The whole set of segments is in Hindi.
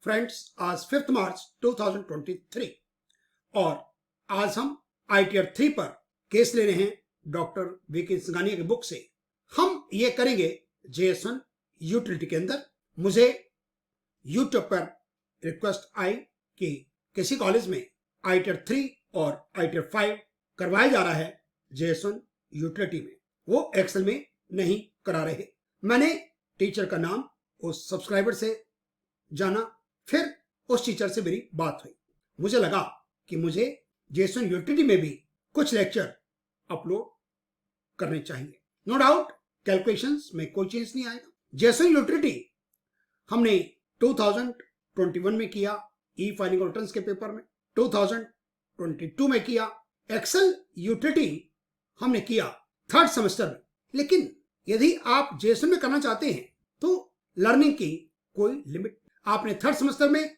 फ्रेंड्स, आज 5 मार्च 2023 और आज हम ITR 3 पर केस ले रहे हैं डॉक्टर वीके सिंघानिया की बुक से। हम ये करेंगे JS1 यूटिलिटी के अंदर। मुझे यूट्यूब पर रिक्वेस्ट आई कि किसी कॉलेज में ITR 3 और ITR 5 करवाया जा रहा है JS1 यूटिलिटी में, वो एक्सेल में नहीं करा रहे। मैंने टीचर का नाम उस सब्सक्राइबर से जाना, फिर उस टीचर से मेरी बात हुई। मुझे लगा कि मुझे JS1 यूटिलिटी में भी कुछ लेक्चर अपलोड करने चाहिए। नो डाउट कैलकुलेशंस में कोई चेंज नहीं आएगा। JS1 यूटिलिटी हमने 2021 में किया, ई फाइलिंग और रिटर्न्स के पेपर में 2022 में किया। एक्सेल यूटिलिटी हमने किया 3rd सेमेस्टर में। लेकिन यदि आप JS1 में करना चाहते हैं तो लर्निंग की कोई लिमिट। आपने 3rd सेमेस्टर में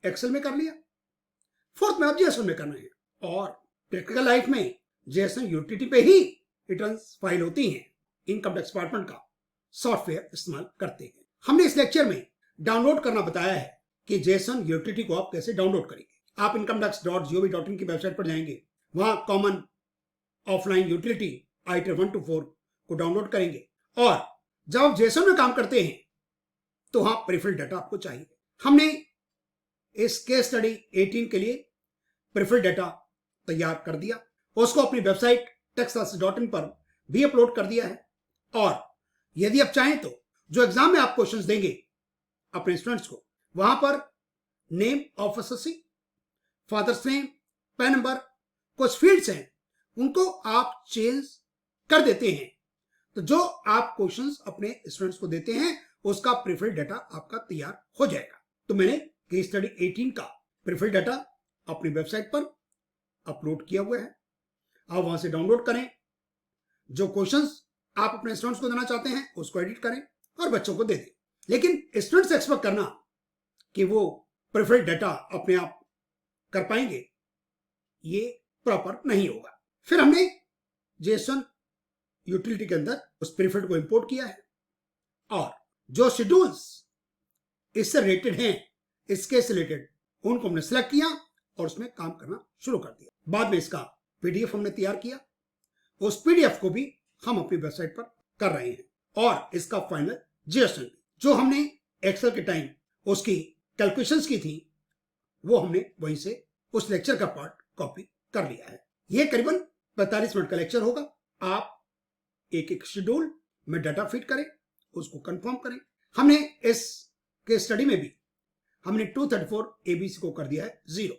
एक्सेल में कर लिया, 4th में आप JS1 में करना है। और प्रैक्टिकल लाइफ में JS1 यूटिलिटी पे ही रिटर्न्स फाइल होती हैं। इनकम टैक्स डिपार्टमेंट का सॉफ्टवेयर इस्तेमाल करते हैं। हमने इस लेक्चर में डाउनलोड करना बताया है कि JS1 यूटिलिटी को आप कैसे डाउनलोड करेंगे। आप incometax.gov.in की वेबसाइट पर जाएंगे, वहां common offline utility ITR 1 to 4 को डाउनलोड करेंगे। और जब आप JS1 में काम करते हैं तो वहां पेरिफेरल डाटा आपको चाहिए। हमने इस केस स्टडी 18 के लिए पेरिफेरल डाटा तैयार कर दिया, उसको अपनी वेबसाइट taxclasses.in पर भी अपलोड कर दिया है। और यदि आप चाहें तो जो एग्जाम में आप क्वेश्चंस देंगे अपने स्टूडेंट्स को, वहां पर name of SSC, father's name, pan number, कुछ फील्ड्स हैं, उनको आप चेंज कर देते हैं तो जो आप क्वेश्चंस अपने स्टूडेंट्स को देते हैं उसका पेरिफेरल डाटा आपका तैयार हो जाएगा। तो मैंने केस स्टडी 18 का पेरिफेरल डाटा अपनी वेबसाइट पर अपलोड किया हुआ है। आप वहां से डाउनलोड करें, जो क्वेश्चंस आप अपने स्टूडेंट्स को देना चाहते हैं उसको एडिट करें और बच्चों को दे दें। लेकिन स्टूडेंट्स एक्सपेक्ट करना कि वो पेरिफेरल डाटा अपने आप कर पाएंगे, ये प्रॉपर नहीं होगा। फिर हमने JS1 यूटिलिटी के अंदर उस पेरिफेरल को इंपोर्ट किया है और जो शेड्यूल्स इससे रिलेटेड हैं, इसके से रिलेटेड, उनको हमने सेलेक्ट किया और उसमें काम करना शुरू कर दिया। बाद में इसका PDF हमने तैयार किया, उस PDF को भी हम अपनी वेबसाइट पर कर रहे हैं। और इसका फाइनल JS1 जो हमने एक्सेल के टाइम उसकी कैलकुलेशंस की थी, वो हमने वहीं से उस लेक्चर का पार्ट कॉपी कर लिया है। यह करीबन 45 मिनट का लेक्चर होगा। आप एक एक शेड्यूल में डाटा फिट करें, उसको कंफर्म करें। हमने इस केस स्टडी में भी हमने 234 ABC को कर दिया है 0।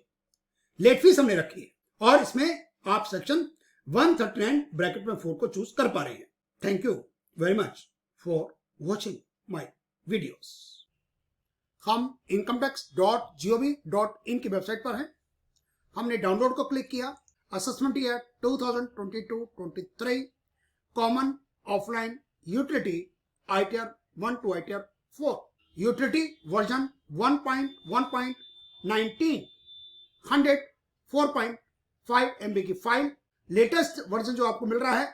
लेट फीस हमने रखी है और इसमें आप सेक्शन 139 ब्रैकेट में 4 को चूज कर पा रहे हैं। Thank you very much for watching my videos. हम incometax.gov.in की वेबसाइट पर हैं। हमने डाउनलोड को क्लिक किया। Assessment year 2022-23 common offline utility ITR 1 to ITR 4 utility version 1.1.19 104.5 MB की फाइल। लेटेस्ट वर्जन जो आपको मिल रहा है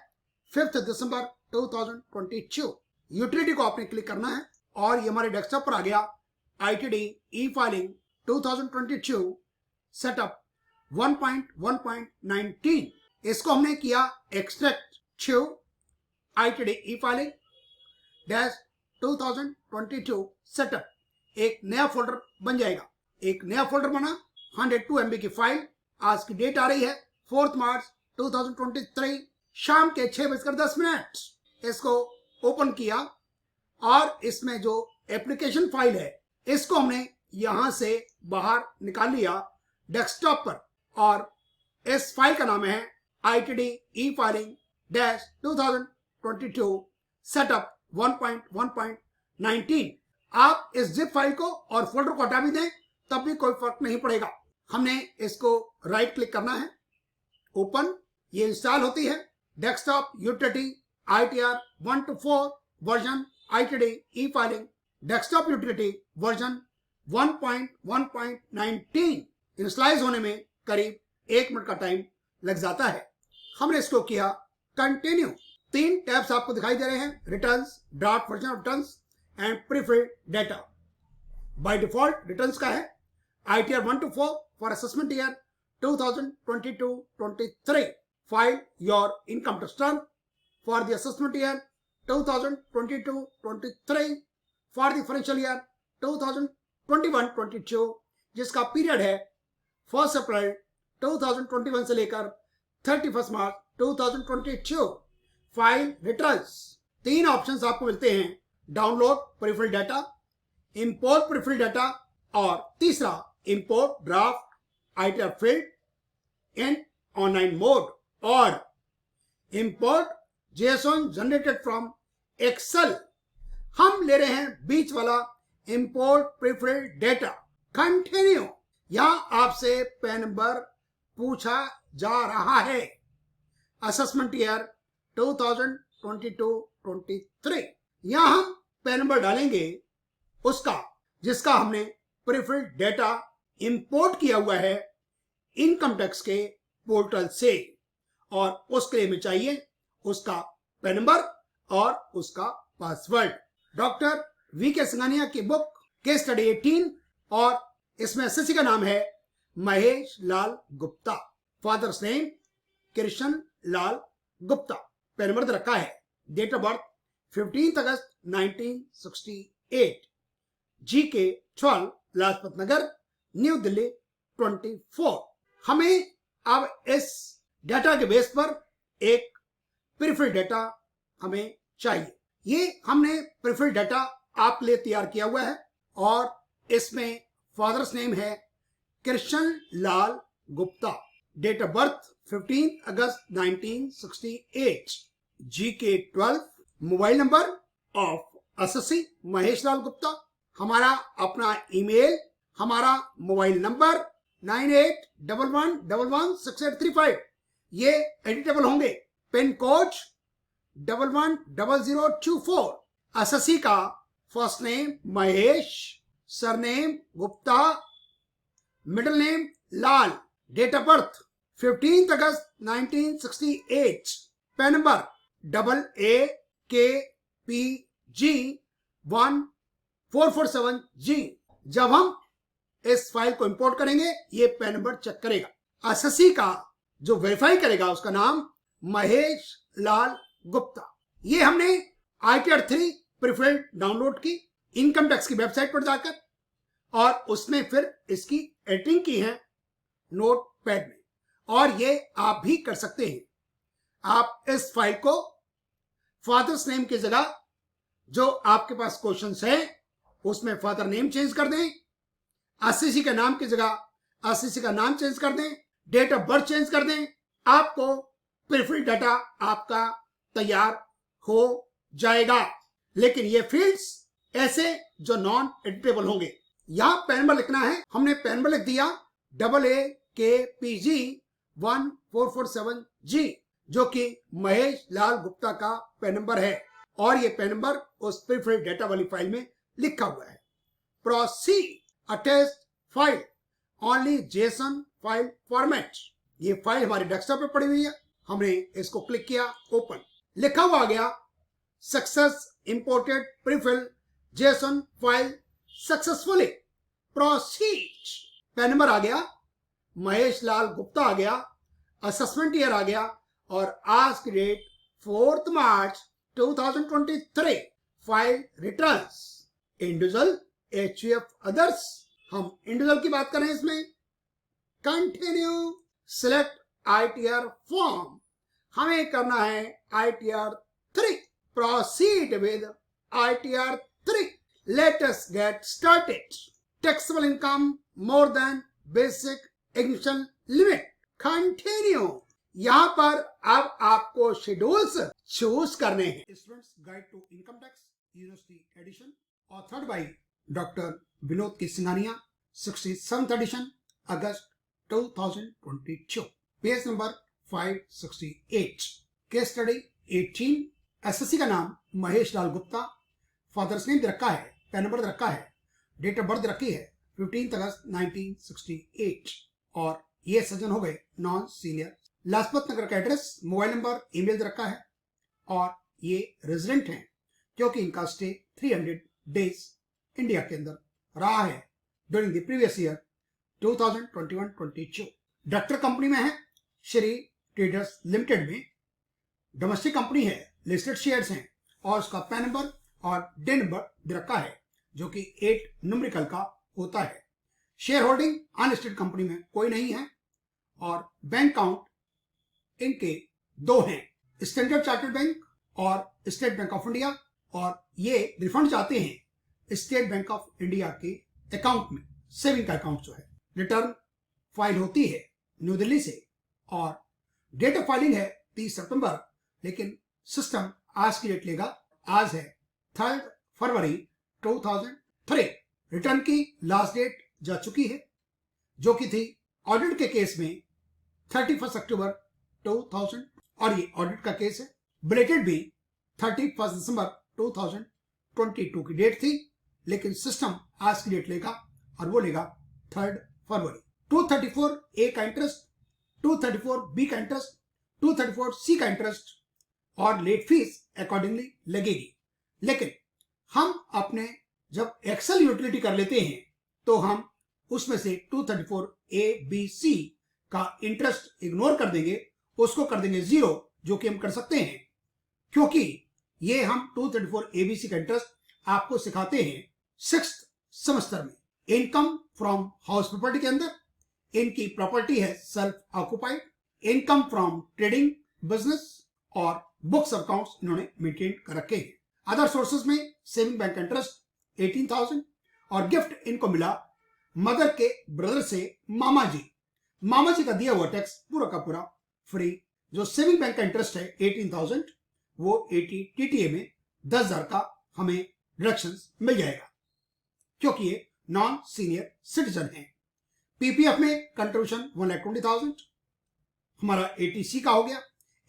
5 दिसंबर 2022। यूटिलिटी को आपने क्लिक करना है और ये हमारे डेस्कटॉप पर आ गया। ITD ई फाइलिंग 2022 सेटअप 1.1.19 इसको हमने किया एक्सट्रैक्ट 2 ITD ई फाइलिंग डैश 2022 सेटअप। एक नया फोल्डर बन जाएगा। एक नया फोल्डर बना, 102 MB की फाइल। आज की डेट आ रही है 4 मार्च 2023 शाम के 6:10। इसको ओपन किया और इसमें जो एप्लीकेशन फाइल है इसको हमने यहां से बाहर निकाल लिया डेस्कटॉप पर। और इस फाइल का नाम है ITD ई फाइलिंग डैश 2022 सेटअप 1.1.19। आप इस जिप फाइल को और फोल्डर को हटा भी दें तब भी कोई फर्क नहीं पड़ेगा। हमने इसको राइट क्लिक करना है, ओपन, ये इंस्टॉल होती है। Desktop utility ITR 1 to 4 version ITD E filing desktop utility version 1.1.19 इंस्टॉलाइज होने में करीब 1 मिनट का टाइम लग जाता है। हमने इसको किया कंटिन्यू। 3 टैब्स आपको दिखाई दे रहे हैं, returns, draft version of returns and peripheral data. By default returns का है। ITR 1 to 4 for assessment year 2022-23 file your income tax return for the assessment year 2022-23 for the financial year 2021-22 जिसका पीरियड है 1 अप्रैल 2021 से लेकर 31 मार्च 2022। फाइल रिटर्न्स 3 ऑप्शंस आपको मिलते हैं, download peripheral data, import peripheral data और तीसरा import draft ITR field in online mode और import JSON generated from Excel. हम ले रहे हैं बीच वाला इंपोर्ट पेरिफेरल डाटा। कंटिन्यू। यहां आपसे पैन नंबर पूछा जा रहा है। असेसमेंट ईयर 2022-23 यहां हम पैन नंबर डालेंगे उसका जिसका हमने पेरिफेरल डाटा इंपोर्ट किया हुआ है इनकम टैक्स के पोर्टल से और उसके लिए हमें चाहिए उसका पैन नंबर और उसका पासवर्ड। डॉक्टर VK सिंघानिया की बुक केस स्टडी 18 और इसमें एसएससी का नाम है Mahesh Lal Gupta, father's name Krishna Lal Gupta, PAN number रखा है, date of birth 15 August 1968, GK 12 Lajpat Nagar new Delhi 24। हमें अब इस डाटा के बेस पर एक पेरिफेरल डाटा हमें चाहिए। ये हमने पेरिफेरल डाटा आपके लिए तैयार किया हुआ है और इसमें फादर्स नेम है Krishan Lal Gupta, date of birth 15 August 1968, GK 12, mobile number of SSC Mahesh Lal Gupta, हमारा अपना ईमेल, हमारा मोबाइल नंबर 9811116835, ये एडिटेबल होंगे। पिन कोड 110024, एसएससी का first name Mahesh, surname Gupta, middle name Lal, date of birth 15 August 1968, PAN number AAKPG1447G। जब हम इस फाइल को इंपोर्ट करेंगे ये पैन नंबर चेक करेगा। एसएससी का जो वेरीफाई करेगा उसका नाम महेश लाल गुप्ता। ये हमने ITR 3 पेरिफेरल डाउनलोड की इनकम टैक्स की वेबसाइट पर जाकर और उसमें फिर इसकी एडिटिंग की है नोट पैड में, और ये आप भी कर सकते हैं। आप इस फाइल को फादर्स नेम की जगह जो आपके पास क्वेश्चंस है उसमें फादर नेम चेंज कर दें, एसएससी के नाम की जगह एसएससी का नाम चेंज कर दें, डेट ऑफ बर्थ चेंज कर दें, आपको पेरिफेरल डाटा आपका तैयार हो जाएगा। लेकिन ये फील्ड्स ऐसे जो नॉन एडिटेबल होंगे। यहां पैन नंबर लिखना है, हमने पैन नंबर लिख दिया AAKPG1447G जो कि महेश लाल गुप्ता का पैन नंबर है और ये पैन नंबर उस पेरिफेरल डाटा वाली फाइल में लिखा हुआ है। Proceed attached file only JSON file format. ये फाइल हमारे डेस्कटॉप पे पड़ी हुई है, हमने इसको क्लिक किया, ओपन, लिखा हुआ आ गया success imported peripheral JSON file successfully, proceed. PAN number आ गया, महेश लाल गुप्ता आ गया, असेसमेंट ईयर आ गया और आज की डेट 4 मार्च 2023। File returns individual HUF others, हम इंडिविजुअल की बात करें इसमें। कंटिन्यू सिलेक्ट ITR फॉर्म, हमें करना है ITR 3। Proceed with ITR 3। Let us get started. Taxable income more than basic ignition limit. Continue. यहां पर अब आपको शेड्यूल्स चूज करने हैं। Students guide to income tax university edition, authored by doctor Vinod K Singhania, 67th edition, अगस्त 2022, page number 568, case study 18। SSC का नाम महेश लाल गुप्ता, फादर्स नेम रखा है, पैन नंबर रखा है, डेट ऑफ बर्थ रखी है 15 अगस्त 1968 और ये सज्जन हो गए नॉन सीनियर। लाजपत नगर का एड्रेस, मोबाइल नंबर, ईमेल रखा है और ये रेजिडेंट हैं क्योंकि इनका स्टे 300 डेज इंडिया के अंदर रहा है during the previous year 2021-22। Director company में है श्री ट्रेडर्स लिमिटेड में, डोमेस्टिक कंपनी है, लिस्टेड शेयर्स हैं और उसका पैन नंबर और डे नंबर दे रखा है जो कि 8 न्यूमेरिकल का होता है। शेयर होल्डिंग अनलिस्टेड कंपनी में कोई नहीं है और बैंक अकाउंट इनके 2 हैं, स्टैंडर्ड चार्टर्ड बैंक और स्टेट बैंक ऑफ इंडिया, और ये रिफंड जाते हैं स्टेट बैंक ऑफ इंडिया के अकाउंट में, सेविंग का अकाउंट जो है। रिटर्न फाइल होती है न्यू दिल्ली से और डेट ऑफ फाइलिंग है 30 सितंबर, लेकिन सिस्टम आज की डेट लेगा, आज है 3 फरवरी 2003। रिटर्न की लास्ट डेट जा चुकी है जो कि थी ऑडिट के केस में 31 अक्टूबर 2000, और ये ऑडिट का केस है। बिलेटेड भी 31 दिसंबर 2022 की डेट थी, लेकिन सिस्टम आज की डेट लेगा और वो लेगा 3 फरवरी। 234 ए का इंटरेस्ट, 234 बी का इंटरेस्ट, 234 सी का इंटरेस्ट और लेट फीस अकॉर्डिंगली लगेगी। लेकिन हम अपने जब एक्सेल यूटिलिटी कर लेते हैं तो हम उसमें से 234 ए बी सी का इंटरेस्ट इग्नोर कर देंगे, उसको कर देंगे 0, जो कि हम कर सकते हैं क्योंकि ये हम 234 एबीसी का इंटरेस्ट आपको सिखाते हैं 6th सेमेस्टर में। इनकम फ्रॉम हाउस प्रॉपर्टी के अंदर इनकी प्रॉपर्टी है self occupied, income from trading business और बुक्स ऑफ अकाउंट्स इन्होंने मेंटेन कर रखे हैं। अदर सोर्सेज में सेविंग बैंक इंटरेस्ट 18,000 और गिफ्ट इनको मिला मदर के ब्रदर से मामा जी का दिया हुआ टैक्स पूरा का पूरा फ्री। जो सेविंग बैंक का इंटरेस्ट है 18,000 वो 80 टीटीए में 10,000 का हमें डिडक्शन मिल जाएगा क्योंकि ये नॉन सीनियर सिटीजन है। पीपीएफ में कंट्रीब्यूशन 1,20,000 हमारा 80C का हो गया।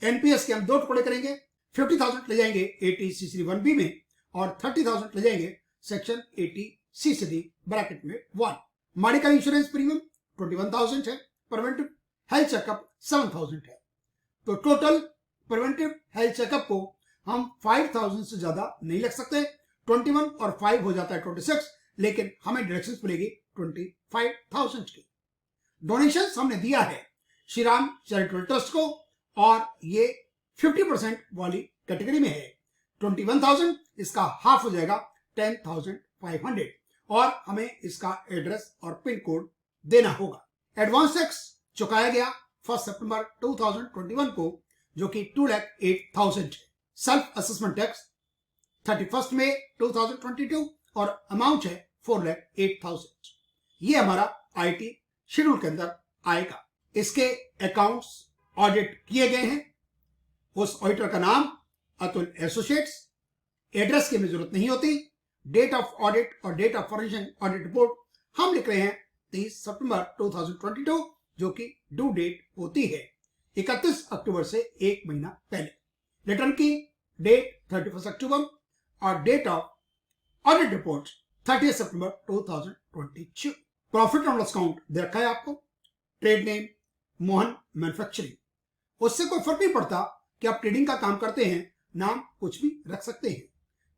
एनपीएस के हम 2 टुकड़े करेंगे, 50,000 ले जाएंगे 80CCD 1B में और 30,000 ले जाएंगे सेक्शन 80CCD ब्रैकेट में 1। मेडिकल इंश्योरेंस प्रीमियम 21,000 है, प्रिवेंटिव हेल्थ चेकअप 7,000 है। तो टोटल प्रिवेंटिव हेल्थ चेकअप को हम 5,000 से ज्यादा नहीं लग सकते, 21 और 5 हो जाता है 26, लेकिन हमें डिडक्शन मिलेगी 25,000 की। डोनेशन हमने दिया है श्री राम चैरिटेबल ट्रस्ट को और ये 50% वाली कैटेगरी में है। 21,000 इसका हाफ हो जाएगा 10,500 और हमें इसका एड्रेस और पिन कोड देना होगा। एडवांस टैक्स चुकाया गया 1 सितंबर 2021 को जो कि 2,08,000 है। सेल्फ असेसमेंट टैक्स 31 मई 2022 और अमाउंट है 4,08,000। ये हमारा आईटी शेड्यूल के अंदर आएगा। इसके अकाउंट्स ऑडिट किए गए हैं। उस ऑडिटर का नाम अतुल एसोसिएट्स। एड्रेस की हमें जरूरत नहीं होती। डेट ऑफ ऑडिट और date of forensic audit report हम लिख रहे हैं 30 सितंबर 2022 जो कि ड्यू डेट होती है 31 अक्टूबर से 1 महीना पहले। रिटर्न की डेट 31 अक्टूबर और date of audit report 30 September 2022। Profit and loss account दे रखा है आपको। ट्रेड नेम मोहन मैन्युफैक्चरिंग, उससे कोई फर्क नहीं पड़ता कि आप ट्रेडिंग का काम करते हैं, नाम कुछ भी रख सकते हैं।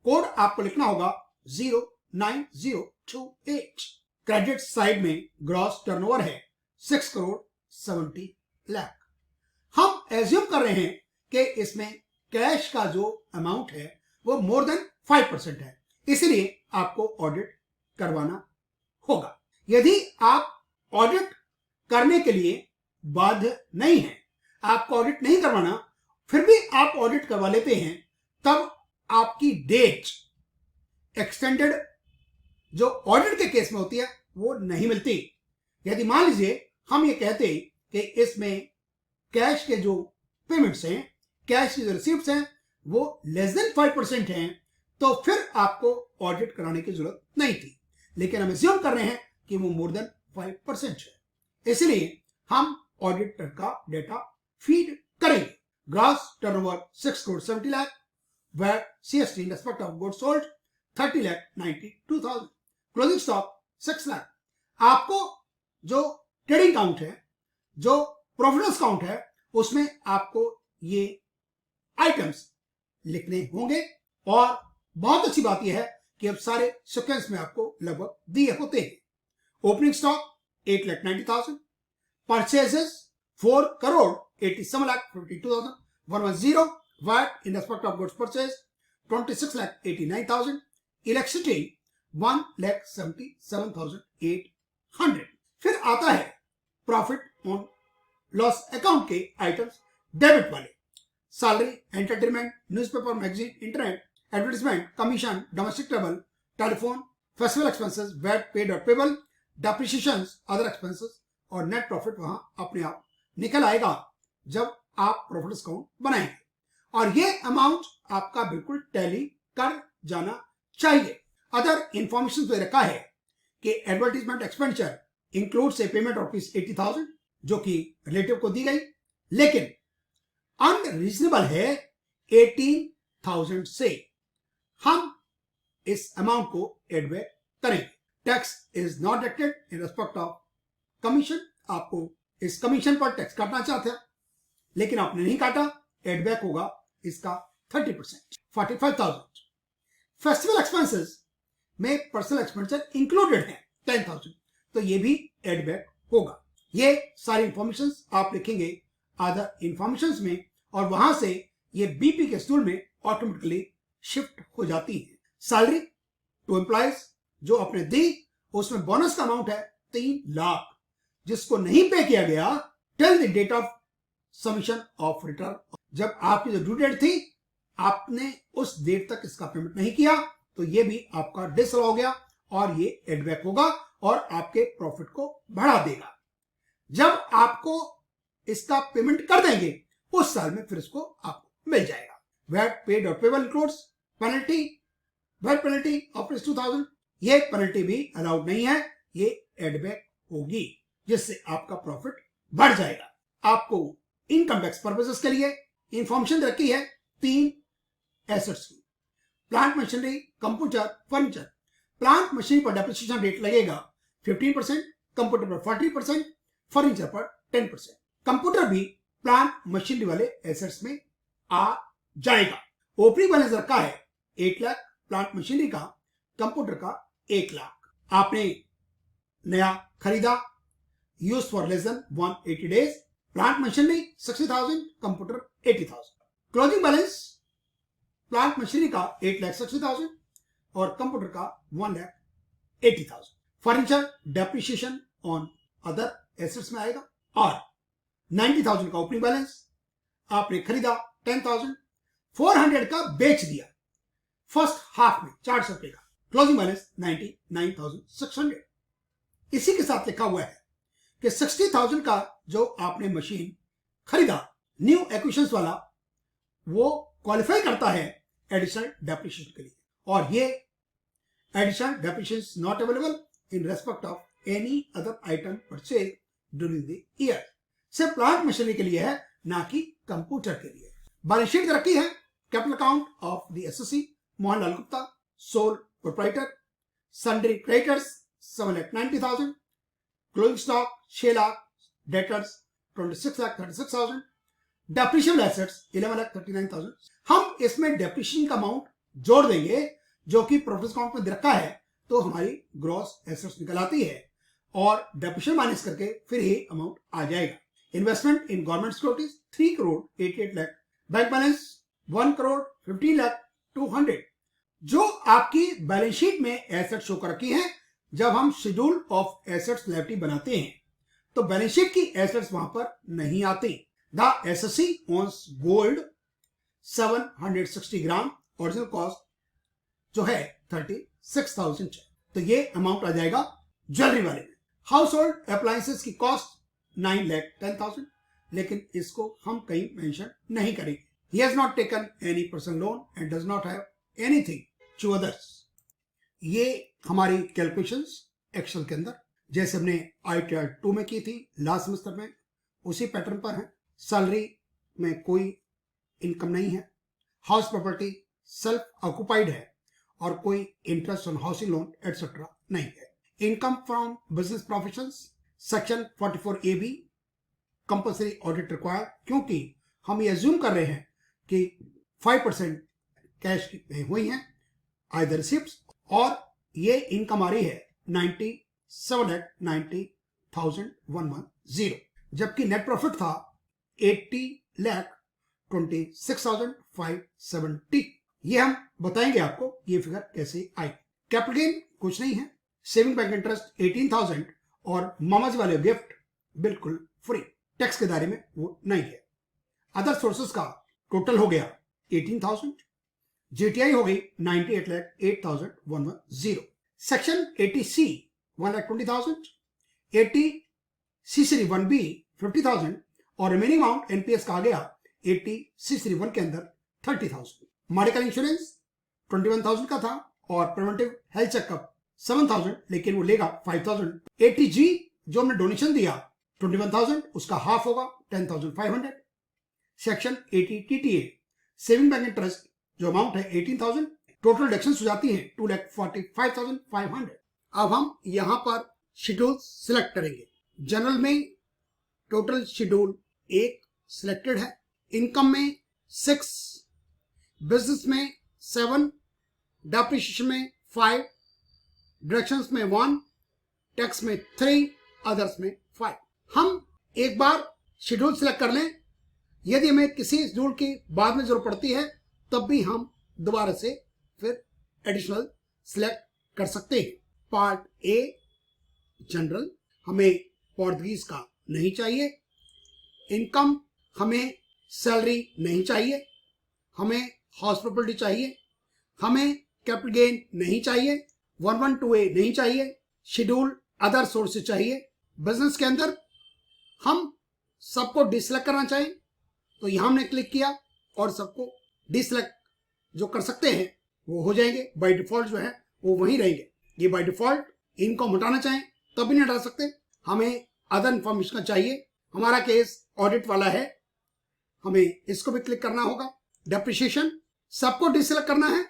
कोड आपको लिखना होगा 09028। क्रेडिट साइड में ग्रॉस टर्नओवर है 6 करोड़ 70 लाख। हम एज्यूम कर रहे हैं कि इसमें कैश का जो अमाउंट है वो मोर देन 5% है, इसलिए आपको ऑडिट करवाना होगा। यदि आप ऑडिट करने के लिए बाध्य नहीं है, आपको ऑडिट नहीं करवाना, फिर भी आप ऑडिट करवा लेते हैं, तब आपकी डेट एक्सटेंडेड जो ऑडिट के केस में होती है वो नहीं मिलती। यदि मान लीजिए हम ये कहते हैं कि इसमें कैश के जो पेमेंट्स हैं, कैश की जो रिसीप्ट्स हैं वो लेस देन 5% हैं, तो फिर आपको ऑडिट कराने की जरूरत नहीं थी। लेकिन हम एज्यूम कर रहे हैं कि वो मोर देन 5% है, इसलिए हम ऑडिटर का डेटा फीड करेंगे। Gross turnover 6 crore 70 lakh, VAT CST in respect of goods sold 30,92,000, closing stock 6 lakh. आपको जो ट्रेडिंग अकाउंट है, जो प्रॉफिट अकाउंट है, उसमें आपको ये आइटम्स लिखने होंगे और बहुत अच्छी बात यह है कि अब सारे सीक्वेंस में आपको लगभग दिए होते हैं। Opening stock 8,90,000, purchases 4,87,52,110, VAT in respect of goods purchased 26,89,000, electricity 1,77,800। फिर आता है प्रॉफिट ऑन लॉस अकाउंट के आइटम्स डेबिट वाले, salary, entertainment, newspaper, magazine, internet, advertisement, commission, domestic travel, telephone, festival expenses, VAT paid और पेबल, डेप्रिसिएशंस, अदर एक्सपेंसेस और नेट प्रॉफिट वहां अपने आप निकल आएगा जब आप प्रॉफिट अकाउंट बनाएंगे। और ये अमाउंट आपका बिल्कुल टैली कर जाना चाहिए। अदर इंफॉर्मेशन तो रखा है कि advertisement expenditure includes A payment of ₹80,000 जो कि रिलेटिव को दी गई, लेकिन अनरीजनेबल है 18,000 से हम इस अमाउंट को एड बैक करेंगे। Tax is not deducted in respect of commission. आपको इस कमीशन पर टैक्स काटना चाहते हैं लेकिन आपने नहीं काटा, एड बैक होगा इसका 30%, 45,000। फेस्टिवल एक्सपेंसेस में पर्सनल एक्सपेंडिचर इंक्लूडेड है 10,000, तो ये भी एड बैक होगा। ये सारी इंफॉर्मेशन आप लिखेंगे अदर इंफॉर्मेशन में और वहां से ये बीपी के स्टूल में ऑटोमेटिकली शिफ्ट हो जाती है। सैलरी टू एम्प्लॉयज जो आपने दी उसमें बोनस का अमाउंट है 3 लाख, जिसको नहीं पे किया गया till the date of submission of return. जब आपकी जो ड्यू डेट थी आपने उस डेट तक इसका पेमेंट नहीं किया तो ये भी आपका डिसअलाउ हो गया और ये एडबैक होगा और आपके प्रॉफिट को बढ़ा देगा। जब आपको इसका पेमेंट कर देंगे उस साल में फिर इसको आपको मिल जाएगा। वैट पेड और payable includes penalty, VAT penalty of 2,000, ये पेनल्टी भी अलाउड नहीं है, ये एडबैक होगी जिससे आपका प्रॉफिट बढ़ जाएगा। आपको इनकम टैक्स पर्पसेस के लिए इंफॉर्मेशन रखी है 3 एसेट्स की, plant machinery, computer, furniture. Plant machinery पर डेप्रिसिएशन रेट लगेगा 15%, कंप्यूटर पर 40%, फर्नीचर पर 10%। कंप्यूटर भी प्लांट मशीनरी वाले एसेट्स में आ जाएगा। ओपनिंग बैलेंस रखा है 8 लाख प्लांट मशीनरी का, कंप्यूटर का 1 लाख। आपने नया खरीदा, use for less than 180 days, plant machinery 60,000, computer 80,000। Closing balance plant machinery का 8,60,000 और कंप्यूटर का 1,80,000। Furniture depreciation on other assets में आएगा और 90,000 का ओपनिंग बैलेंस, आपने खरीदा 10,000, 400 का बेच दिया फर्स्ट हाफ में 400 रुपए का, क्लोजिंग बैलेंस 99,600। इसी के साथ लिखा हुआ है कि 60,000 का जो आपने मशीन खरीदा न्यू एक्विजिशंस वाला, वो क्वालिफाई करता है एडिशनल डेप्रिसिएशन के लिए और ये additional depreciation not available in respect of any other item purchase during the year. सिर्फ प्लांट मशीनरी के लिए है, ना कि कंप्यूटर के लिए। बैलेंस शीट रखी है capital account of the assessee Mohanlal Gupta, sole proprietor, sundry creditors 7,90,000, closing stock 6 lakh, debtors 26,36,000, depreciable assets 11,39,000। हम इसमें डेप्रिशिएशन का अमाउंट जोड़ देंगे जो कि प्रॉफिट अकाउंट में रखा है, तो हमारी ग्रॉस एसेट्स निकल आती है और डेप्रिशिएशन माइनस करके फिर ही अमाउंट आ जाएगा। Investment in government securities 3 crore 88 lakh, bank balance 1 crore 15 lakh 200। जो आपकी बैलेंस शीट में एसेट शो कर रखी है, जब हम शेड्यूल ऑफ एसेट्स लायबिलिटी बनाते हैं तो बैलेंस शीट की एसेट्स वहां पर नहीं आती। The SSC owns gold 760 gram, original cost जो है 36,000, तो ये अमाउंट आ जाएगा ज्वेलरी वाले में। हाउस होल्ड अप्लायंसेस की कॉस्ट 9,10,000, लेकिन इसको हम कहीं मेंशन नहीं करेंगे। He has not taken any personal loan and does not have anything to others। ये हमारी कैलकुलेशंस एक्सेल के अंदर जैसे हमने ITR 2 में की थी लास्ट सेमेस्टर में, उसी पैटर्न पर है। सैलरी में कोई इनकम नहीं है, हाउस प्रॉपर्टी सेल्फ ऑक्युपाइड है और कोई interest on housing loan etcetera नहीं है। Income from business professions section 44AB compulsory audit required, क्योंकि हम ये अज्यूम कर रहे हैं कि 5% कैश हुई हैं आइदर रिसिप्ट्स और ये इनकम आ रही है 97,90,110, जबकि नेट प्रॉफिट था 80,26,570। ये हम बताएंगे आपको ये फिगर कैसे आई। कैपिटल गेन कुछ नहीं है, सेविंग बैंक इंटरेस्ट 18,000 और मामाजी वाले गिफ्ट बिल्कुल फ्री, टैक्स के दायरे में वो नहीं है। अदर सोर्सेस का टोटल हो गया 18,000, जीटीआई हो गई 98,08,110, सेक्शन 80C 1,20,000, 80C 1B 50,000 और रिमेनिंग अमाउंट एनपीएस का आ गया 80C 1 के अंदर 30,000। मेडिकल इंश्योरेंस 21,000 का था और प्रिवेंटिव हेल्थ चेकअप 7,000, लेकिन वो लेगा 5,000। 80G जो हमने डोनेशन दिया 21,000, उसका हाफ होगा 10,500। Section 80 TTA saving bank interest जो अमाउंट है 18,000, टोटल डिडक्शंस हो जाती है 2,45,500। अब हम यहां पर शेड्यूल सिलेक्ट करेंगे। जनरल में टोटल शेड्यूल 1 सिलेक्टेड है, इनकम में 6, बिजनेस में 7, डेप्रिसिएशन में 5, डिडक्शंस में 1, टैक्स में 3, अदर्स में 5। हम एक बार शेड्यूल सिलेक्ट कर लें, यदि हमें किसी शेड्यूल की बाद में जरूरत पड़ती है तब भी हम दोबारा से फिर एडिशनल सिलेक्ट कर सकते हैं। पार्ट ए जनरल, हमें पोर्टुगीज का नहीं चाहिए, इनकम हमें सैलरी नहीं चाहिए, हमें हाउस प्रॉपर्टी चाहिए, हमें कैपिटल गेन नहीं चाहिए, 112A नहीं चाहिए, शेड्यूल अदर सोर्सेज चाहिए। बिजनेस के अंदर हम सबको डिसलेक्ट करना चाहें तो यहां हमने क्लिक किया और सबको डिसलेक्ट जो कर सकते हैं वो हो जाएंगे, बाय डिफॉल्ट जो है वो वहीं रहेंगे। ये बाय डिफॉल्ट इनको हटाना चाहें तब भी नहीं हटा सकते, हमें अदर इंफॉर्मेशन का चाहिए। हमारा केस ऑडिट वाला है, हमें इसको भी क्लिक करना होगा। डेप्रिसिएशन सबको डिसलेक्ट करना है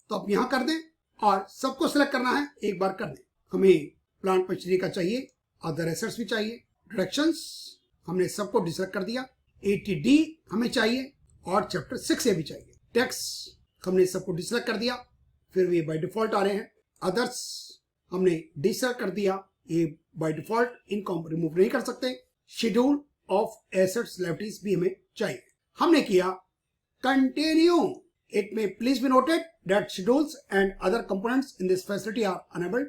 तो आप यहां कर दें और सबको सिलेक्ट करना है एक बार कर दें। हमें प्लांट मशीनरी का चाहिए, अदर एसेट्स भी चाहिए, डिडक्शंस हमने सबको डिसलेक्ट कर दिया, 80D हमें चाहिए और चैप्टर 6A भी चाहिए। टैक्स हमने सबको डिसलेक्ट कर दिया, फिर ये बाय डिफॉल्ट आ रहे हैं। अदर्स हमने डिसलेक्ट कर दिया, ये बाय डिफॉल्ट इनको हम रिमूव नहीं कर सकते। शेड्यूल ऑफ एसेट्स लायबिलिटीज भी हमें चाहिए, हमने किया continue. It may please be noted that schedules and other components in this facility are enabled,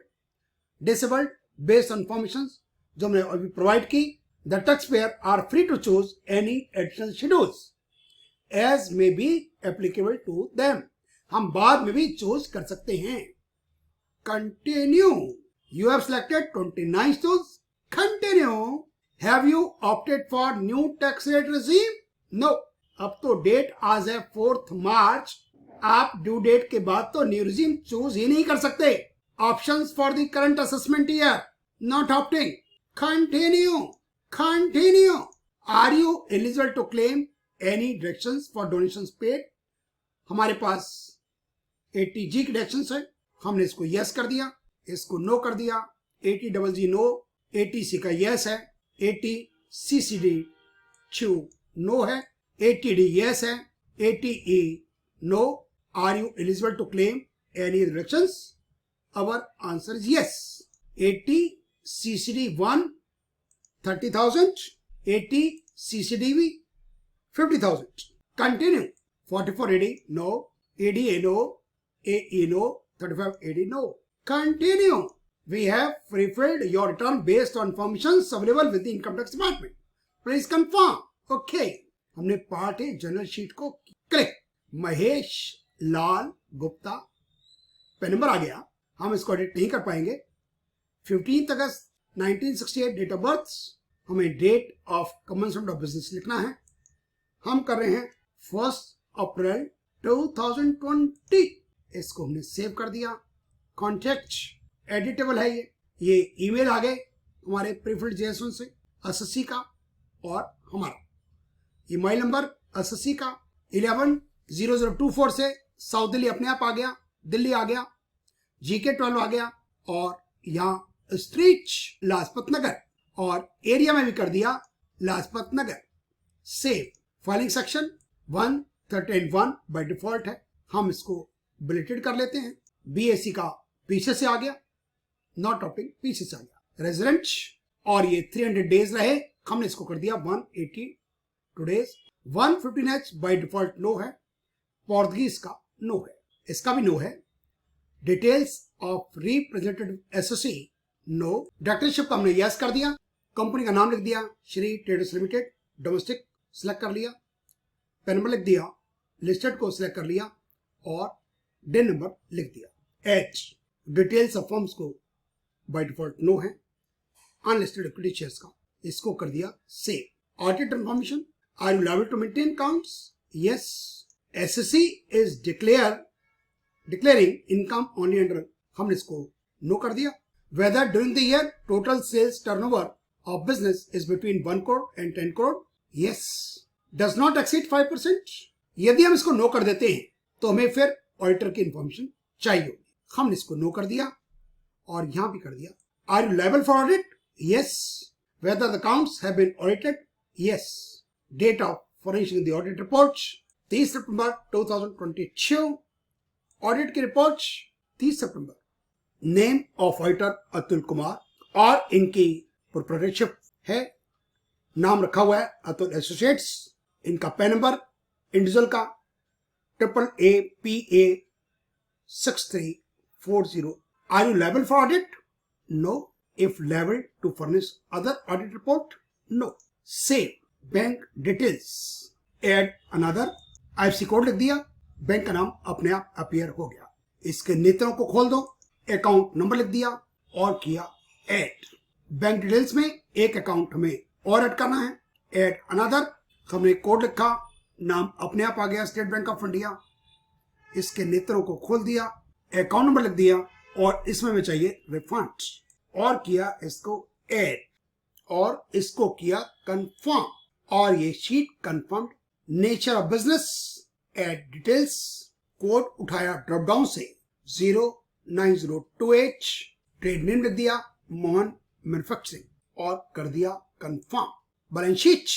disabled based on permissions जो हमने अभी प्रोवाइड की। The tax payer are free to choose any additional schedules as may be applicable to them, हम बाद में भी चूज कर सकते हैं। Continue, you have selected 29 schedules, continue. Have you opted for new tax rate regime? No, अब तो डेट आज है 4 मार्च, आप ड्यू डेट के बाद तो न्यू रिजीम चूज ही नहीं कर सकते। Options for the current assessment year, not opting, continue. Continue, are you eligible to claim any deductions for donations paid? हमारे पास 80G की डिडक्शंस है, हमने इसको यस कर दिया, इसको नो कर दिया। 80GG नो, 80C का यस है, 80CCD नो है, 80D यस है, 80E no. Are you eligible to claim any deductions? Our answer is yes. 80CCD 1 30,000, 80CCDV 50,000. Continue. 44AD no, ADA no, AE no, 35AD no. Continue. We have fulfilled your return based on permissions available with the income tax department. Please confirm. Okay. हमने पार्ट ए जनरल शीट को click, Mahesh Lal Gupta PAN number आ गया, हम इसको एडिट नहीं कर पाएंगे। 15 अगस्त 1968 डेट ऑफ बर्थ, हमें date of commencement of business लिखना है। हम कर रहे हैं 1 अप्रैल 2020, इसको हमने सेव कर दिया। कॉन्टेक्ट एडिटेबल है, ये ईमेल आ गए हमारे प्रीफिल्ड जेएसवन से, एसएससी का, और हमारा ईमेल नंबर एसएससी का 110024 से साउथ दिल्ली अपने आप आ गया, दिल्ली आ गया, जीके 12 आ गया, और यहाँ स्ट्रीट लाजपत नगर, और एरिया में भी कर दिया Lajpat Nagar. Save. Filing section 131 by default है, हम इसको बुलेटेड कर लेते हैं। बीएससी का पीछे से आ गया, नॉट टॉपिंग पीछे से आ गया। रेजिडेंट और ये 300 डेज रहे, हमने इसको कर दिया 182 days. 115H bye default no है, पोर्तुगीज का नो है, इसका भी नो है। Details of representative associate no. Directorship का हमने यस कर दिया। कंपनी का नाम लिख दिया Shri traders limited, domestic select कर लिया। पेन नंबर लिख दिया, लिस्टेड को सिलेक्ट कर लिया और डे नंबर लिख दिया। एच डिटेल्स ऑफ फर्म्स को बाय डिफॉल्ट नो है। अनलिस्टेड इक्विटी शेयर्स का इसको कर दिया save. Audit information, are you liable to maintain accounts? Yes. SSC is declaring income only under, हमने इसको नो कर दिया। Whether during the year total sales turnover of business is between 1 crore and 10 crore? Yes. Does not exceed 5%? यदि हम इसको नो कर देते हैं तो हमें फिर ऑडिटर की इंफॉर्मेशन चाहिए होगी, हमने इसको नो कर दिया और यहां भी कर दिया। Are you liable for audit? Yes. Whether the accounts have been audited? Yes. Date of furnishing the audit report 30 September 2022। Audit की रिपोर्ट 30 सितंबर। Name of auditor Atul Kumar और इनकी प्रोप्राइटरशिप है, नाम रखा हुआ है अतुल एसोसिएट्स। इनका पैन नंबर इंडिविजुअल का AAPA 6340। Are you liable for audit? No. If liable to furnish other audit report? No. Save bank details, add another, IFSC code लिख दिया, बैंक का नाम अपने आप अपीयर हो गया। इसके नीतियों को खोल दो, अकाउंट नंबर लिख दिया और किया ऐड। बैंक डिटेल्स में एक अकाउंट हमें और ऐड करना है, ऐड अनदर, हमने कोड लिखा, नाम अपने आप आ गया स्टेट बैंक ऑफ इंडिया। इसके नेत्रों को खोल दिया, अकाउंट नंबर लिख दिया और इसमें हमें चाहिए रिफंड और किया इसको ऐड और इसको किया कंफर्म और ये sheet confirm. Nature of business, add details, code उठाया ड्रॉप डाउन से 0902H, ट्रेड नेम लिख दिया मोहन मैन्युफैक्चरिंग और कर दिया confirm. Balance sheet,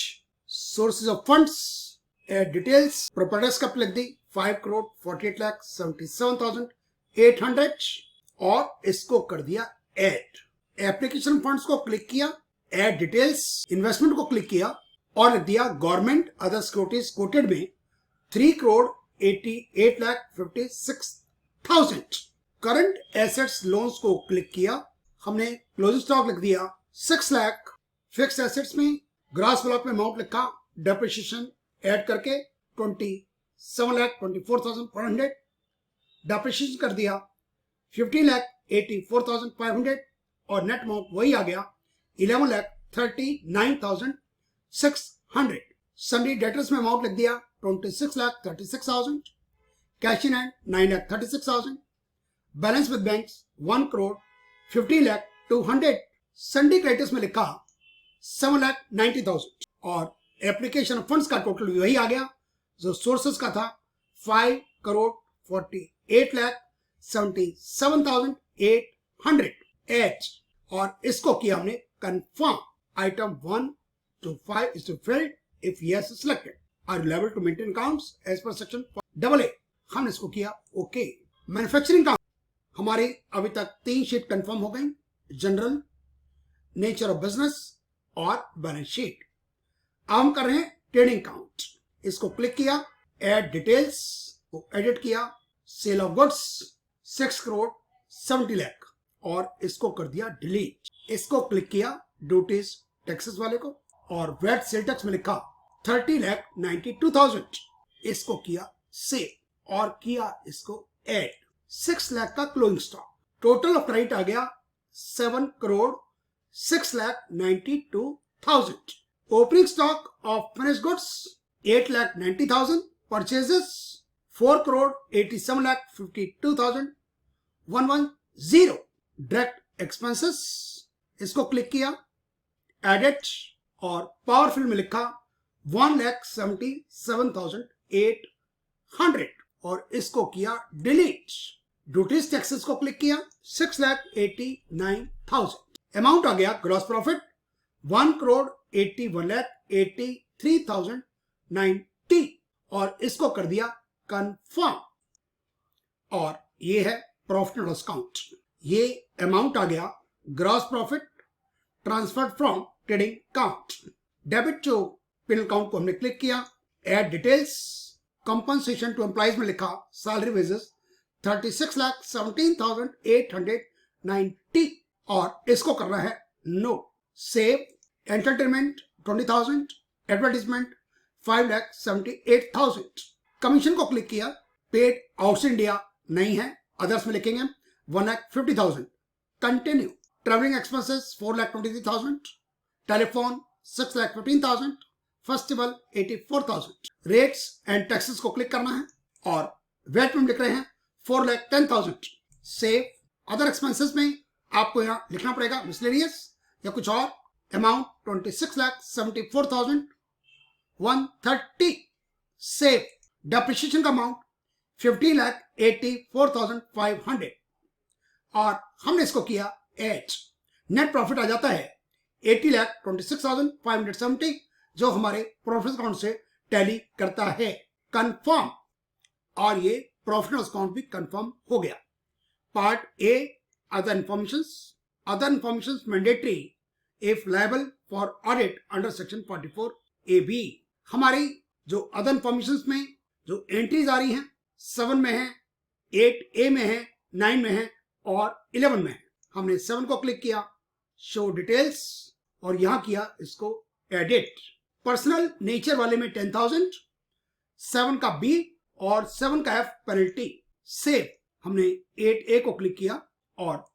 sources of funds, add details, properties का लिख दी 5,48,77,800 और इसको कर दिया ऐड। एप्लीकेशन फंड्स को क्लिक किया, ऐड डिटेल्स, इन्वेस्टमेंट को क्लिक किया और लिख दिया गवर्नमेंट अदर सिक्योरिटीज कोटेड में 3,88,56,000। करंट एसेट्स लोन्स को क्लिक किया, हमने क्लोजिंग स्टॉक लिख दिया 6 लाख। फिक्स एसेट्स में ग्रास ब्लॉक में अमाउंट लिखा, डेप्रिसिएशन ऐड करके 27,24,400, डेप्रिसिएशन कर दिया 15,84,500 और नेट अमाउंट वही आ गया 11,39,600। सन्डी डेटर्स में अमाउंट लिख दिया 26,36,000, cash in hand 9,36,000, balance with banks 1,50,02,000। सन्डी creditors में लिखा 7,90,000 और एप्लीकेशन फंड्स का टोटल वही आ गया जो सोर्सेस का था 5,48,77,800 H और इसको किया हमने confirm. Item 1 to 5 is to filled if yes is selected. Are you liable to maintain accounts as per section AA? हमने इसको किया ओके। मैन्युफैक्चरिंग का हमारे अभी तक 3 शीट कंफर्म हो गई, जनरल, नेचर ऑफ बिजनेस और बैलेंस शीट। अब हम कर रहे हैं ट्रेडिंग अकाउंट। इसको क्लिक किया, ऐड डिटेल्स को एडिट किया, sale of goods 6 crore 70 lakh और इसको कर दिया डिलीट। इसको क्लिक किया ड्यूटीज टैक्सेस वाले को और वैट सेल टैक्स में लिखा 30,92,000, इसको किया सेव और किया इसको ऐड। 6 लाख का closing stock, total of credit आ गया 7 crore 6,92,000। Opening stock of finished goods 8,90,000, purchases 4 crore 87,52,110। Direct expenses, इसको क्लिक किया, एडिट और पावर फिल में लिखा 1,77,800 और इसको किया डिलीट। ड्यूटीज टैक्सेस को क्लिक किया 6,89,000। अमाउंट आ गया ग्रॉस प्रॉफिट 1 करोड़ 81,83,090 और इसको कर दिया कंफर्म और ये है प्रॉफिट एंड लॉस अकाउंट। ये अमाउंट आ गया gross profit transferred from trading account. Debit जो पिन अकाउंट को हमने क्लिक किया, add details, compensation to employees में लिखा सैलरी वेजेस 36,17,890 और इसको करना है no. Save, entertainment 20,000, advertisement 5,78,000। Commission को क्लिक किया, पेड आउट इंडिया नहीं है, अदर्स में लिखेंगे 1,50,000। Continue, travelling expenses 4,23,000, telephone 6,15,000, festival 84,000। Rates and taxes को क्लिक करना है और वेट में लिख रहे हैं 4,10,000। सेव, अदर एक्सपेंसेस में आपको यहाँ लिखना पड़ेगा मिसलेनियस या कुछ और, अमाउंट 26,74,130। सेव, डेप्रिसिएशन का अमाउंट 15,84,500 और हमने इसको किया एच। नेट प्रॉफिट आ जाता है 80,26,570 जो हमारे प्रॉफिट अकाउंट से टैली करता है। कंफर्म, और ये प्रॉफिट अकाउंट भी कंफर्म हो गया। Part A, other information mandatory if liable for audit under section 44AB। हमारी जो अदर इंफॉर्मेशन में जो एंट्रीज आ रही हैं 7 में है, 8A में है, 9 में है और 11 में है। हमने 7 को क्लिक किया, शो डिटेल्स, और यहां किया इसको एडिट। पर्सनल नेचर वाले में 10,000, 7 का B और 7 का F पेनल्टी। सेव, हमने 8A को क्लिक किया और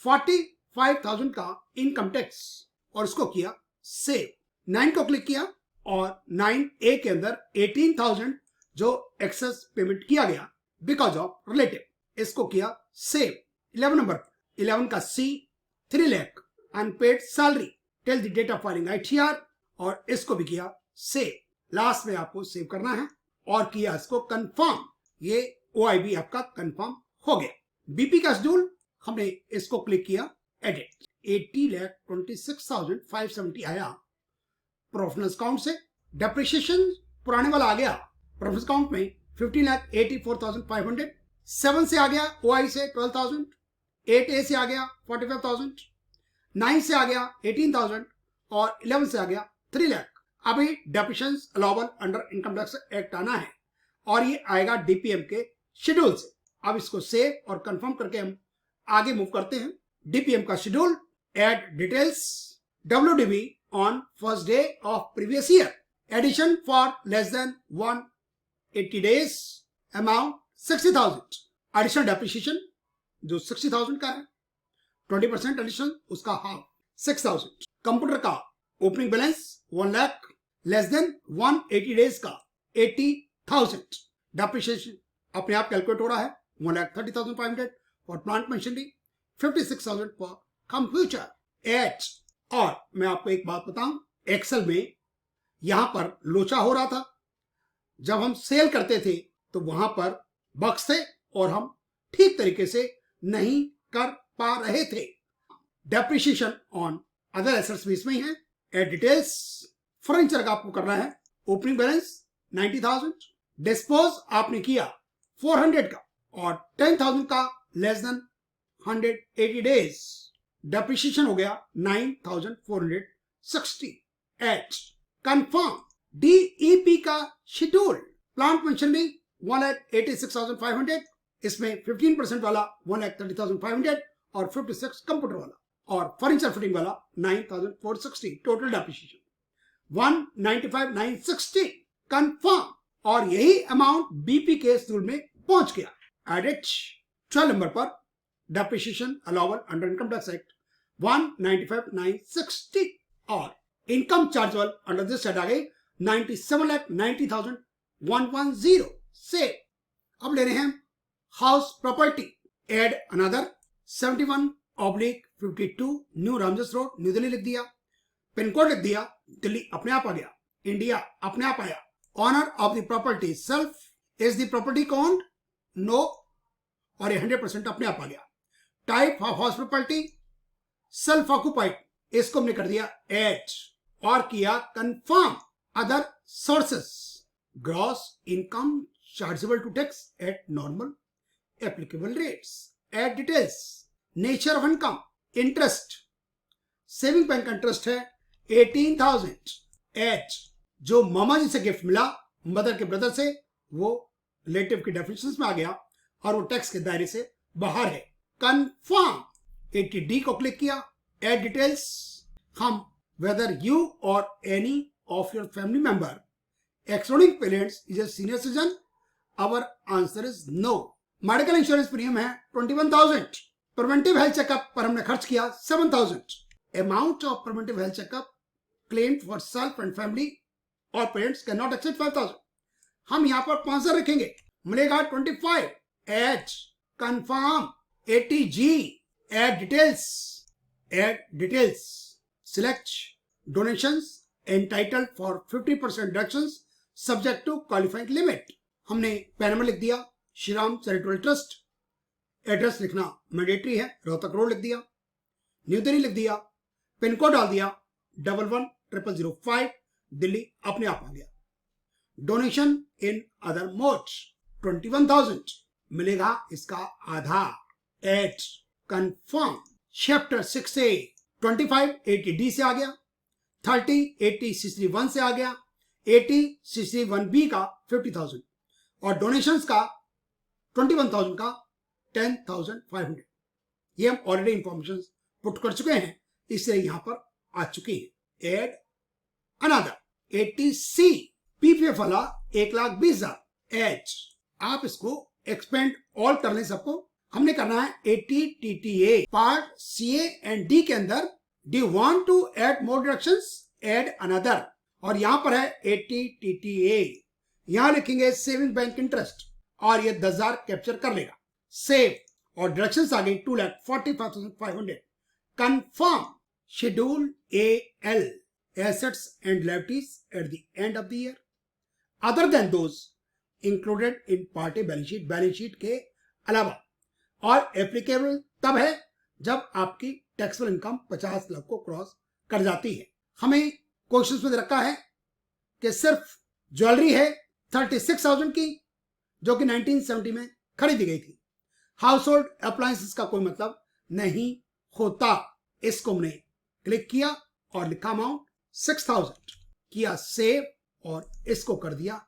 45,000 का इनकम टैक्स और इसको किया सेव। 9 को क्लिक किया और 9A के अंदर 18,000 जो एक्सेस पेमेंट किया गया बिकॉज ऑफ रिलेटिव, इसको किया सेव। 11 नंबर, 11 का C 3 lakh unpaid salary till the date of filing ITR और इसको भी किया सेव। लास्ट में आपको सेव करना है और किया इसको कंफर्म। ये OIB आपका कंफर्म हो गया। बीपी का शेड्यूल, हमने इसको क्लिक किया एडिट। 80,26,570 आया प्रॉफिट अकाउंट से। डेप्रिसिएशन पुराने वाला आ गया प्रॉफिट अकाउंट में 15,84,500। 7 से आ गया OI से 12,000, 8A से आ गया 45,000, 9 से आ गया 18,000 और 11 से आ गया 3 लाख। अभी depreciation allowable under income tax act आना है और ये आएगा DPM के शेड्यूल से। अब इसको सेव और कंफर्म करके हम आगे मूव करते हैं। DPM का schedule, add details, WDV on first day of previous year, addition for less than 180 days, amount 60,000, additional depreciation जो 60,000 का है, 20% एडिशन उसका हाफ 6,000। कंप्यूटर का opening balance 1 lakh, less than 180 days का 80,000। डेप्रिसिएशन अपने आप कैलकुलेट हो रहा है 1,30,500 for plant machinery, 56,000 for computer H. और मैं आपको एक बात बताऊं, एक्सेल में यहां पर लोचा हो रहा था। जब हम सेल करते थे तो वहां पर बग्स थे और हम ठीक तरीके से नहीं कर पा रहे थे। डेप्रिसिएशन ऑन अदर एसेट्स भी इसमें ही है। एड डिटेल्स, फर्नीचर का आपको करना है ओपनिंग बैलेंस 90,000, डिस्पोज आपने किया 400 का और 10,000 का लेस देन 180 डेज, डेप्रिसिएशन हो गया 9,460। H confirm. DEP का शेड्यूल, प्लांट मशीनरी 1,86,500, इसमें 15% वाला 1,30,500 और 56 कंप्यूटर वाला और फर्नीचर फिटिंग वाला 9,460। टोटल डेप्रिसिएशन 195,960 कंफर्म और यही अमाउंट बीपी के शेड्यूल में पहुंच गया। एडिट 12 नंबर पर depreciation allowable under income tax act 195,960 और income chargeable under this set आ गई 97,90,110 से। अब ले रहे हैं house property, add another 71/52 new Ramjas road, New Delhi लिख दिया, पिन कोड लिख दिया, दिल्ली अपने आप आ गया, इंडिया अपने आप आया। Owner of the property self, is the property owned, no, और 100% अपने आप आ गया। Type of house property self occupied, इसको हमने कर दिया एच और किया confirm. Other sources, gross income chargeable to tax at normal applicable rates. Add details, nature of income, interest, saving bank का इंटरेस्ट है 18,000 एच। जो मामा जी से गिफ्ट मिला मदर के ब्रदर से, वो रिलेटिव की डेफिनेशन में आ गया और वो टैक्स के दायरे से बाहर है। कंफर्म 80D को क्लिक किया, एड डिटेल्स। हम whether you or any of your family member excluding parents is a senior citizen, our answer is no. Medical insurance premium है 21,000। प्रिवेंटिव हेल्थ चेकअप पर हमने खर्च किया 7,000। Amount of preventive health checkup claimed for self and family or parents can not exceed 5,000। हम यहाँ पर 5,000 रखेंगे, मिलेगा 25। H confirm 80G, add details, add details. Select donations entitled for 50% deductions subject to qualifying limit. हमने पैन नंबर लिख दिया, Shri Ram charitable trust. Address लिखना मैंडेटरी है, रोहतक रोड लिख दिया, न्यू दिल्ली लिख दिया, पिन कोड डाल दिया 110005, दिल्ली अपने आप आ गया। डोनेशन इन अदर मोड्स 21,000, मिलेगा इसका आधा। Eight confirm. Chapter 6A 2580D से आ गया, 3080C1 से आ गया, 80C1B का 50,000 और डोनेशंस का 21,000 का 10,500। ये हम ऑलरेडी इंफॉर्मेशन पुट कर चुके हैं, इसलिए यहां पर आ चुकी है। एड अनदर 80C पीपीएफ वाला 1,20,000 एच। आप इसको एक्सपेंड ऑल कर लें सबको। हमने करना है 80TTA part CA and D के अंदर। Do you want to add more directions? Add another। और यहां पर है 80TTA, यहां लिखेंगे सेविंग बैंक इंटरेस्ट और ये 10,000 कैप्चर कर लेगा। सेव और डायरेक्शंस आ गई 2,45,500। Confirm. Schedule AL assets and liabilities at the end of the year other than those included in party balance sheet के अलावा, और एप्लीकेबल तब है जब आपकी टैक्सेबल इनकम 50 लाख को क्रॉस कर जाती है। हमें क्वेश्चन में रखा है कि सिर्फ ज्वेलरी है 36,000 की, जो कि 1970 में खरीदी गई थी। हाउस होल्ड अप्लायंसेस का कोई मतलब नहीं होता। इसको हमने क्लिक किया और लिखा अमाउंट 6,000, किया सेव और इसको कर दिया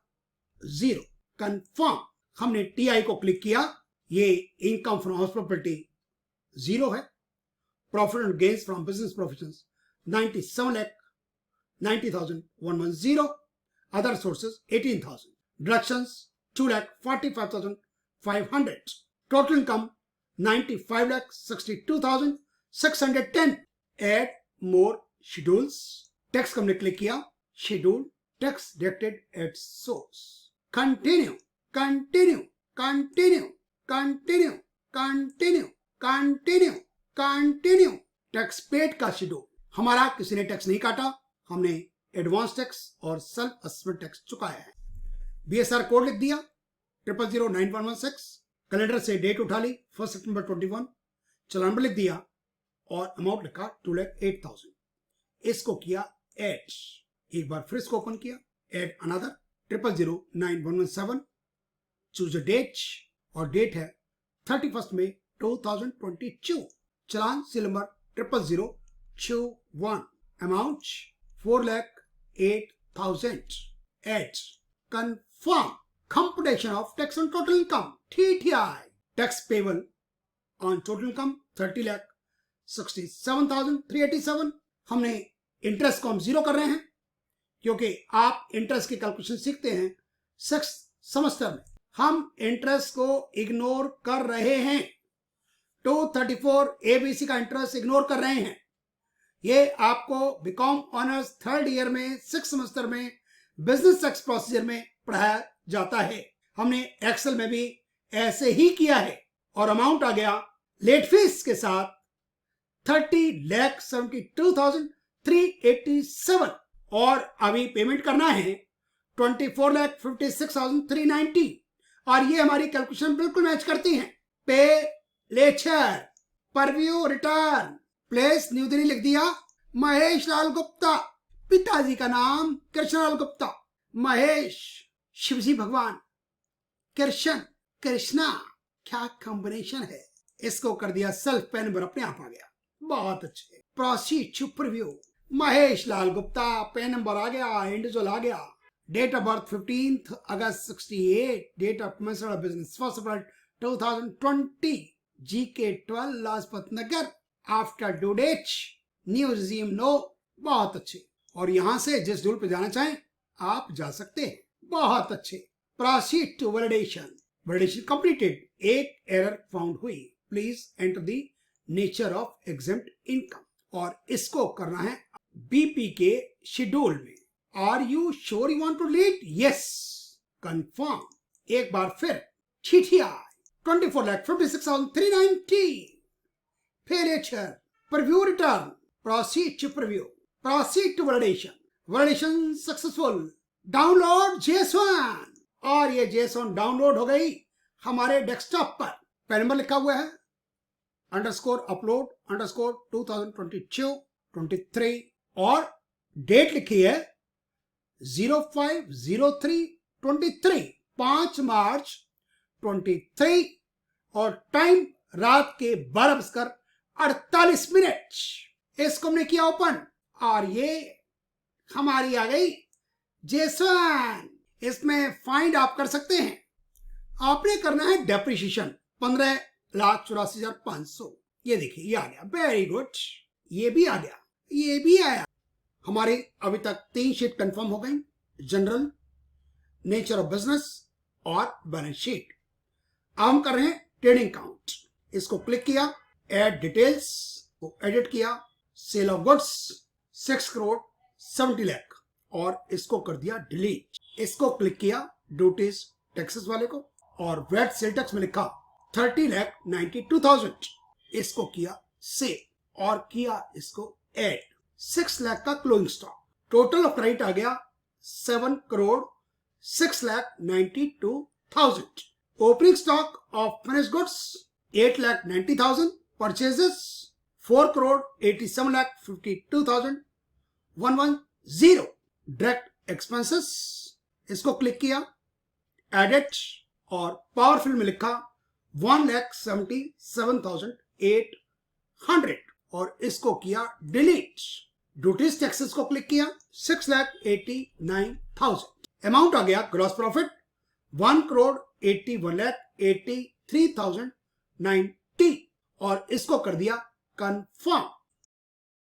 0। कंफर्म। हमने TI को क्लिक किया, ये इनकम फ्रॉम हाउस प्रॉपर्टी 0 है। Profit and gains from business professions 97,90,110। Other sources 18,000। Deductions 2,45,500। Total income 95,62,610। Add more schedules. Tax हमने क्लिक किया, schedule tax deducted at source. Continue continue continue continue continue continue continue. Tax paid का शेड्यूल। हमारा किसी ने टैक्स नहीं काटा, हमने एडवांस टैक्स और सेल्फ असेसमेंट टैक्स चुकाया है। BSR कोड लिख दिया 0009116। कैलेंडर से डेट उठा ली 1 सितंबर 21। चालान नंबर लिख दिया और अमाउंट लिखा 2,08,000। इसको किया ऐड। एक बार फिर इसको ओपन किया, add another 0009117। Choose the date और डेट है 31 मई 2022। Challan serial number 00021। अमाउंट 4,08,000। Add confirm. Computation of tax on total income TTI। Tax payable on total income 30,67,387। हमने इंटरेस्ट को हम 0 कर रहे हैं क्योंकि आप इंटरेस्ट की कैलकुलेशन सीखते हैं 6th सेमेस्टर में। हम इंटरेस्ट को इग्नोर कर रहे हैं। 234 ABC का इंटरेस्ट इग्नोर कर रहे हैं। ये आपको बीकॉम ऑनर्स 3rd ईयर में 6th सेमेस्टर में बिजनेस टैक्स प्रोसीजर में पढ़ाया जाता है। हमने एक्सेल में भी ऐसे ही किया है और अमाउंट आ गया लेट फीस के साथ 30,72,387 और अभी पेमेंट करना है 24,56,390 और ये हमारी कैलकुलेशन बिल्कुल मैच करती हैं। Pay later preview return place New Delhi लिख दिया। महेश लाल गुप्ता, पिताजी का नाम कृष्ण लाल गुप्ता। महेश शिवजी भगवान, कृष्ण कृष्णा, क्या कॉम्बिनेशन है। इसको कर दिया सेल्फ, पेन नंबर अपने आप आ गया। बहुत अच्छे। Proceed to preview. Mahesh Lal Gupta, PAN number आ गया, इंडिविजुअल आ गया, date of birth 15 August 68, date of commencement of business 1 April 2020, GK 12 Lajpat Nagar, after due date, new resume no. बहुत अच्छे। और यहां से जिस ड्यूल पे जाना चाहें आप जा सकते हैं। बहुत अच्छे। Proceed to validation. Validation completed. एक एरर फाउंड हुई, please enter the nature of exempt income. और इसको करना है बीपी के शेड्यूल में। Are you sure you want to lead? Yes, confirm. एक बार फिर TTI 24,56,390, failure, preview return, proceed to preview, proceed to validation, validation successful, download JSON। और ये JSON डाउनलोड हो गई हमारे डेस्कटॉप पर। पेन नंबर लिखा हुआ है _upload _2022-23 और डेट लिखी है 05/03/23, 5 मार्च 23, और टाइम रात के 12:48। इसको हमने किया ओपन और ये हमारी आ गई JSON। इसमें फाइंड आप कर सकते हैं। आपने करना है डेप्रिसिएशन 15,84,500। ये देखिए ये आ गया। Very good. ये भी आ गया, ये भी आया। हमारे अभी तक 3 शीट कंफर्म हो गई, जनरल, नेचर ऑफ बिजनेस और बैलेंस शीट। अब हम कर रहे हैं ट्रेडिंग काउंट। इसको क्लिक किया, ऐड डिटेल्स को एडिट किया, sale of goods 6 crore 70 lakh और इसको कर दिया डिलीट। इसको क्लिक किया ड्यूटीज टैक्सेस वाले को और वैट सेल टैक्स में लिखा 30,92,000। इसको किया सेव और किया इसको ऐड। 6 लाख का closing stock. Total of credit आ गया 7 crore 6,92,000। Opening stock of finish goods 8,90,000। Purchases 4 crore 87,52,110। Direct expenses, इसको क्लिक किया, एडिट और पावरफिल में लिखा 1,77,800 और इसको किया डिलीट। ड्यूटीज टैक्सेस को क्लिक किया 6,89,000। अमाउंट आ गया ग्रॉस प्रॉफिट 1 करोड़ 81,83,090 और इसको कर दिया कंफर्म।